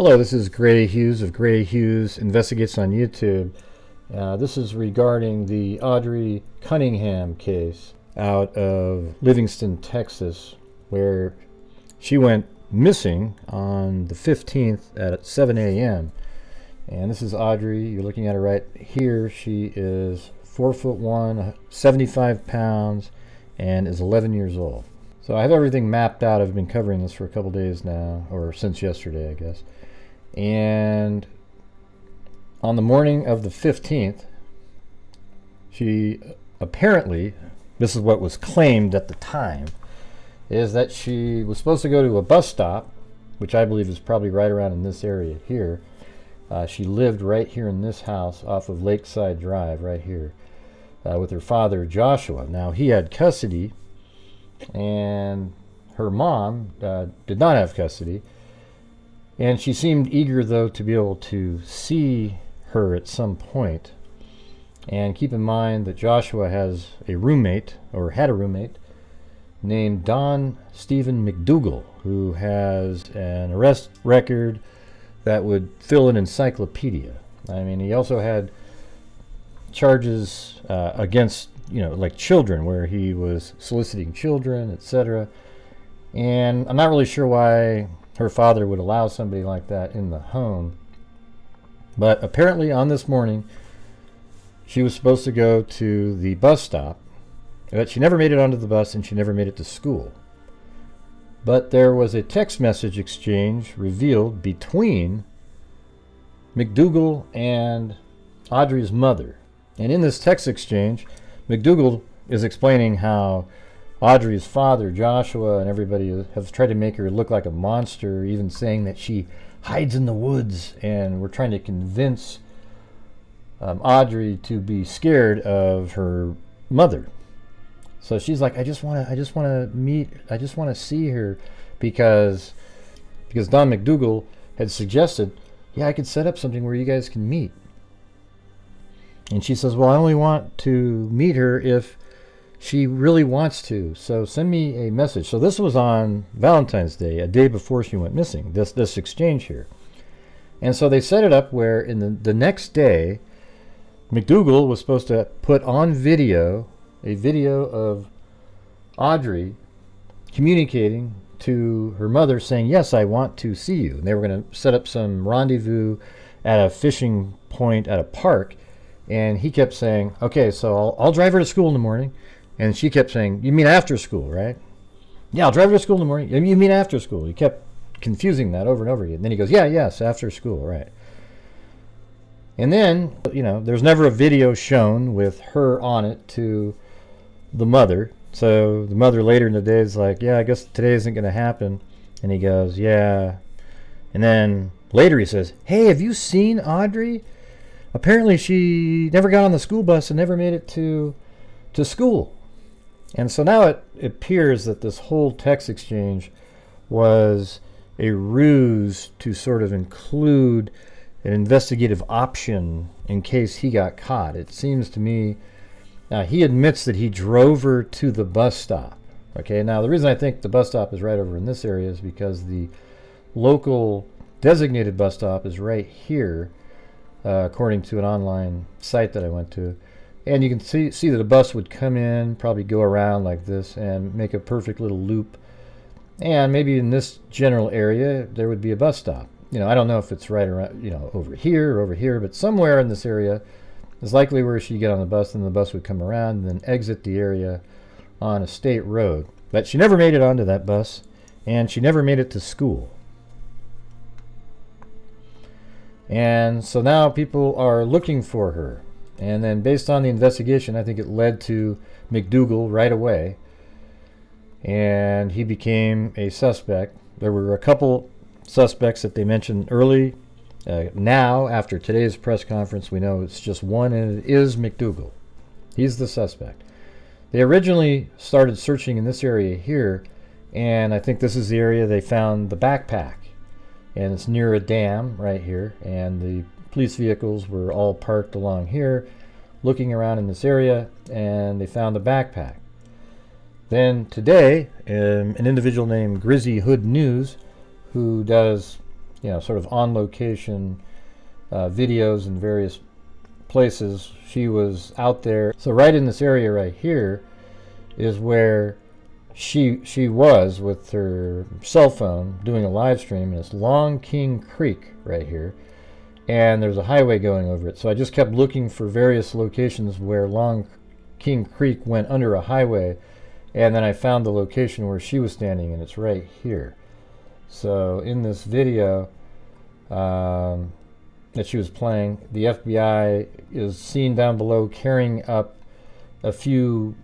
Hello, this is Grant Hughes of Grant Hughes Investigates on YouTube. This is regarding the Audrii Cunningham case out of Livingston, Texas, where she went missing on the 15th at 7 a.m. And this is Audrii. You're looking at her right here. She is 4'1", 75 pounds, and is 11 years old. So I have everything mapped out. I've been covering this for a couple days now, or since yesterday, I guess. And on the morning of the 15th, she apparently, this is what was claimed at the time, is that she was supposed to go to a bus stop, which I believe is probably right around in this area here. She lived right here in this house off of Lakeside Drive, right here, with her father, Joshua. Now, he had custody, and her mom did not have custody. And she seemed eager, though, to be able to see her at some point. And keep in mind that Joshua has a roommate, or had a roommate, named Don Steven McDougal, who has an arrest record that would fill an encyclopedia. I mean, he also had charges against, like children, where he was soliciting children, etc. And I'm not really sure why her father would allow somebody like that in the home. But apparently on this morning, she was supposed to go to the bus stop, but she never made it onto the bus and she never made it to school. But there was a text message exchange revealed between McDougal and Audrii's mother. And in this text exchange, McDougal is explaining how Audrii's father, Joshua, and everybody have tried to make her look like a monster, even saying that she hides in the woods, and we're trying to convince Audrii to be scared of her mother. So she's like, I just want to see her, because Don McDougal had suggested, yeah, I could set up something where you guys can meet. And she says, well, I only want to meet her if she really wants to, so send me a message. So this was on Valentine's Day, a day before she went missing, this exchange here. And so they set it up where in the next day, McDougal was supposed to put on video, a video of Audrii communicating to her mother saying, yes, I want to see you. And they were going to set up some rendezvous at a fishing point at a park. And he kept saying, okay, so I'll drive her to school in the morning. And she kept saying, you mean after school, right? Yeah, I'll drive her to school in the morning. You mean after school? He kept confusing that over and over again. And then he goes, yes, after school, right. And then, there's never a video shown with her on it to the mother. So the mother later in the day is like, yeah, I guess today isn't going to happen. And he goes, yeah. And then later he says, hey, have you seen Audrii? Apparently she never got on the school bus and never made it to school. And so now it appears that this whole text exchange was a ruse to sort of include an investigative option in case he got caught. It seems to me he admits that he drove her to the bus stop. Okay, now the reason I think the bus stop is right over in this area is because the local designated bus stop is right here, according to an online site that I went to. And you can see that a bus would come in, probably go around like this, and make a perfect little loop. And maybe in this general area, there would be a bus stop. I don't know if it's right around, over here or over here, but somewhere in this area is likely where she'd get on the bus, and the bus would come around and then exit the area on a state road. But she never made it onto that bus, and she never made it to school. And so now people are looking for her. And then based on the investigation, I think it led to McDougal right away. And he became a suspect. There were a couple suspects that they mentioned early. Now, after today's press conference, we know it's just one, and it is McDougal. He's the suspect. They originally started searching in this area here, and I think this is the area they found the backpack. And it's near a dam right here, and the police vehicles were all parked along here, looking around in this area, and they found the backpack. Then today, an individual named Grizzly Hood News, who does sort of on location videos in various places. She was out there. So right in this area right here is where she was with her cell phone doing a live stream, and it's Long King Creek right here, and there's a highway going over it. So I just kept looking for various locations where Long King Creek went under a highway, and then I found the location where she was standing, and it's right here. So in this video that she was playing, the FBI is seen down below carrying up a few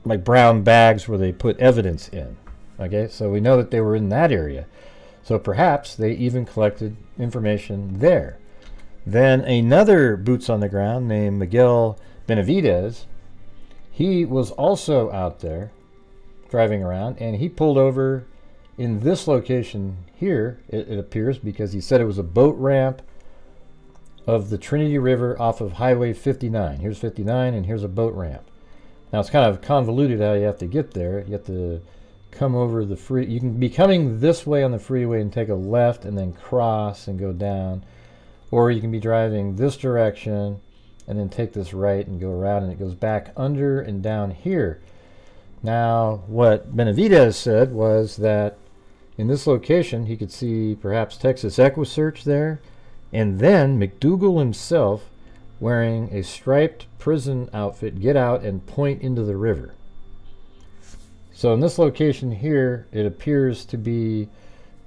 like brown bags where they put evidence in. Okay, so we know that they were in that area. So perhaps they even collected information there. Then another boots on the ground named Miguel Benavidez, he was also out there driving around, and he pulled over in this location here, it appears, because he said it was a boat ramp of the Trinity River off of Highway 59. Here's 59, and here's a boat ramp. Now it's kind of convoluted how you have to get there. You have to come over the free. You can be coming this way on the freeway and take a left and then cross and go down, or you can be driving this direction and then take this right and go around, and it goes back under and down here. Now what Benavidez said was that in this location he could see perhaps Texas EquuSearch there, and then McDougal himself wearing a striped prison outfit get out and point into the river. So in this location here, it appears to be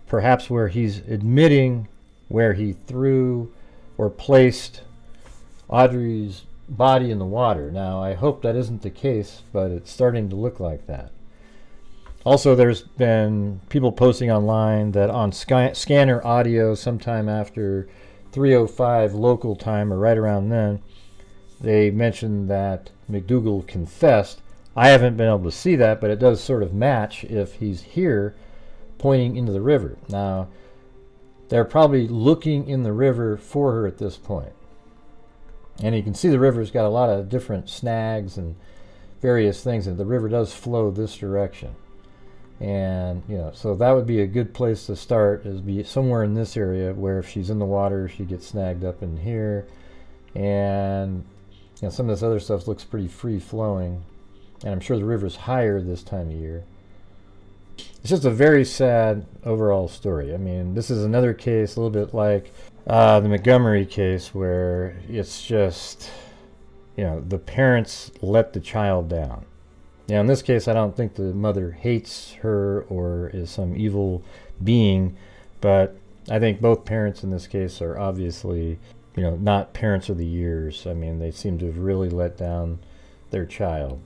perhaps where he's admitting where he threw or placed Audrey's body in the water. Now I hope that isn't the case, but it's starting to look like that. Also, there's been people posting online that on scanner audio sometime after 3:05 local time, or right around then, they mentioned that McDougal confessed. I haven't been able to see that, but it does sort of match if he's here pointing into the river. Now, they're probably looking in the river for her at this point. And you can see the river's got a lot of different snags and various things, and the river does flow this direction. And so that would be a good place to start, is be somewhere in this area where if she's in the water she gets snagged up in here, and some of this other stuff looks pretty free flowing, and I'm sure the river's higher this time of year. It's just a very sad overall story. I mean, this is another case a little bit like the Montgomery case, where it's just the parents let the child down. Now, in this case, I don't think the mother hates her or is some evil being, but I think both parents in this case are obviously, not parents of the years. I mean, they seem to have really let down their child.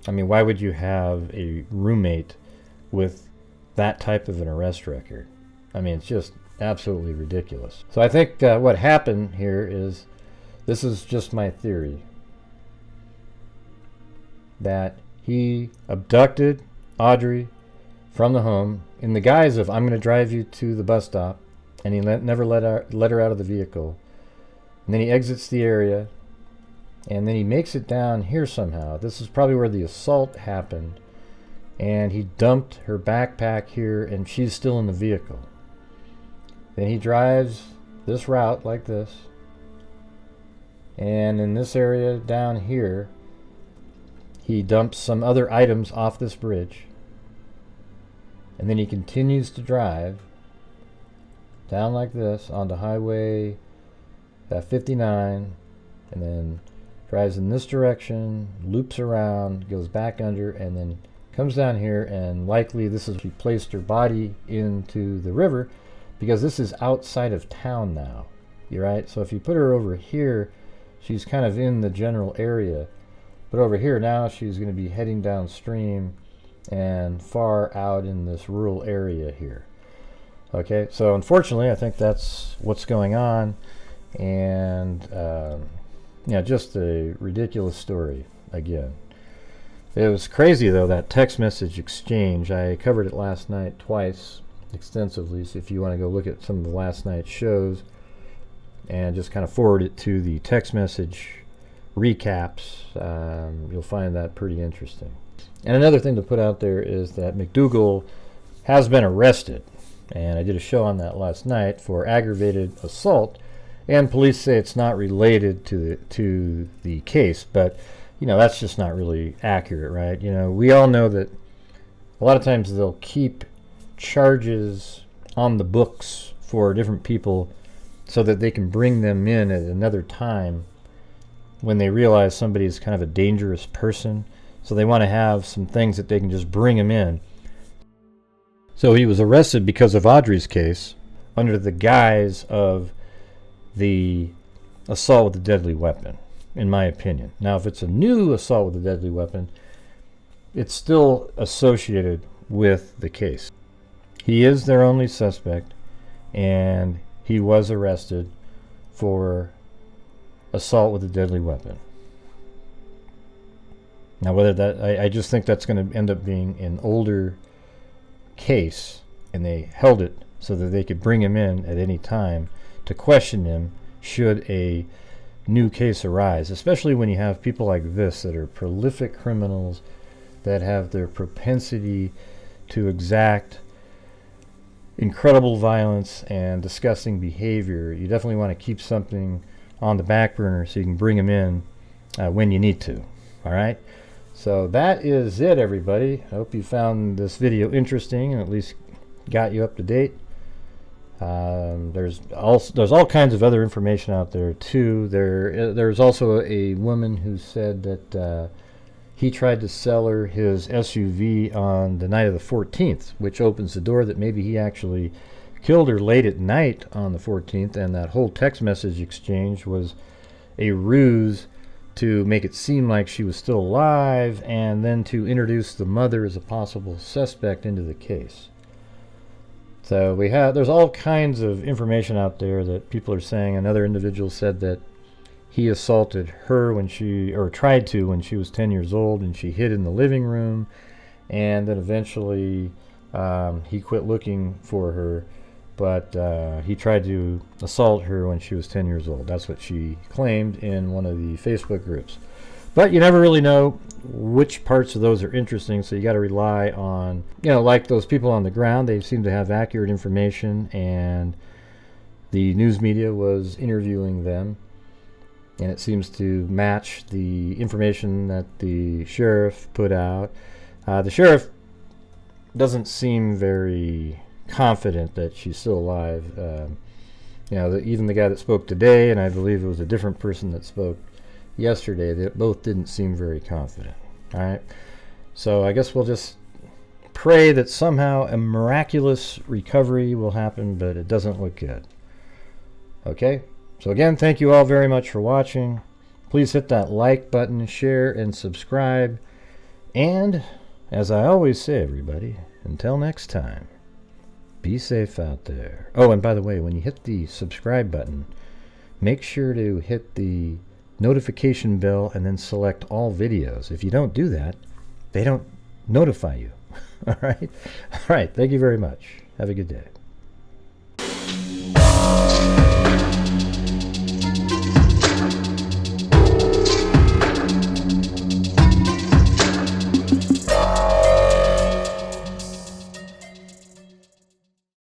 I mean, why would you have a roommate with that type of an arrest record? I mean, it's just absolutely ridiculous. So I think what happened here is, this is just my theory, that he abducted Audrey from the home in the guise of, I'm going to drive you to the bus stop, and he never let her out of the vehicle. And then he exits the area, and then he makes it down here somehow. This is probably where the assault happened, and he dumped her backpack here, and she's still in the vehicle. Then he drives this route like this, and in this area down here he dumps some other items off this bridge, and then he continues to drive down like this onto Highway 59, and then drives in this direction, loops around, goes back under, and then comes down here, and likely this is, she placed her body into the river, because this is outside of town now. You're right? So if you put her over here, she's kind of in the general area. But over here now, she's going to be heading downstream and far out in this rural area here. Okay, so unfortunately, I think that's what's going on. And, just a ridiculous story again. It was crazy, though, that text message exchange. I covered it last night twice extensively, so if you want to go look at some of the last night's shows and just kind of forward it to the text message recaps, you'll find that pretty interesting. And another thing to put out there is that McDougal has been arrested. and I did a show on that last night, for aggravated assault, and police say it's not related to the case, but you know, that's just not really accurate, right? You know, we all know that a lot of times they'll keep charges on the books for different people so that they can bring them in at another time when they realize somebody is kind of a dangerous person. So they want to have some things that they can just bring him in. So he was arrested because of Audrei's case under the guise of the assault with a deadly weapon, in my opinion. Now, if it's a new assault with a deadly weapon, it's still associated with the case. He is their only suspect, and he was arrested for assault with a deadly weapon. Now, whether that, I just think that's going to end up being an older case, and they held it so that they could bring him in at any time to question him should a new case arise, especially when you have people like this that are prolific criminals that have their propensity to exact incredible violence and disgusting behavior. You definitely want to keep something on the back burner so you can bring them in when you need to. All right, so that is it, everybody. I hope you found this video interesting and at least got you up to date. There's all kinds of other information out there too. There's also a woman who said that he tried to sell her his SUV on the night of the 14th, which opens the door that maybe he actually killed her late at night on the 14th, and that whole text message exchange was a ruse to make it seem like she was still alive, and then to introduce the mother as a possible suspect into the case. So there's all kinds of information out there that people are saying. Another individual said that he assaulted her tried to when she was 10 years old, and she hid in the living room, and then eventually he quit looking for her, but he tried to assault her when she was 10 years old. That's what she claimed in one of the Facebook groups. But you never really know which parts of those are interesting, so you got to rely on, like those people on the ground. They seem to have accurate information, and the news media was interviewing them, and it seems to match the information that the sheriff put out. The sheriff doesn't seem very confident that she's still alive. Even the guy that spoke today, and I believe it was a different person that spoke yesterday, they both didn't seem very confident. All right, so I guess we'll just pray that somehow a miraculous recovery will happen, but it doesn't look good. Okay, so again, thank you all very much for watching. Please hit that like button, share, and subscribe. And as I always say, everybody, until next time, be safe out there. Oh, and by the way, when you hit the subscribe button, make sure to hit the notification bell and then select all videos. If you don't do that, they don't notify you. All right? All right. Thank you very much. Have a good day.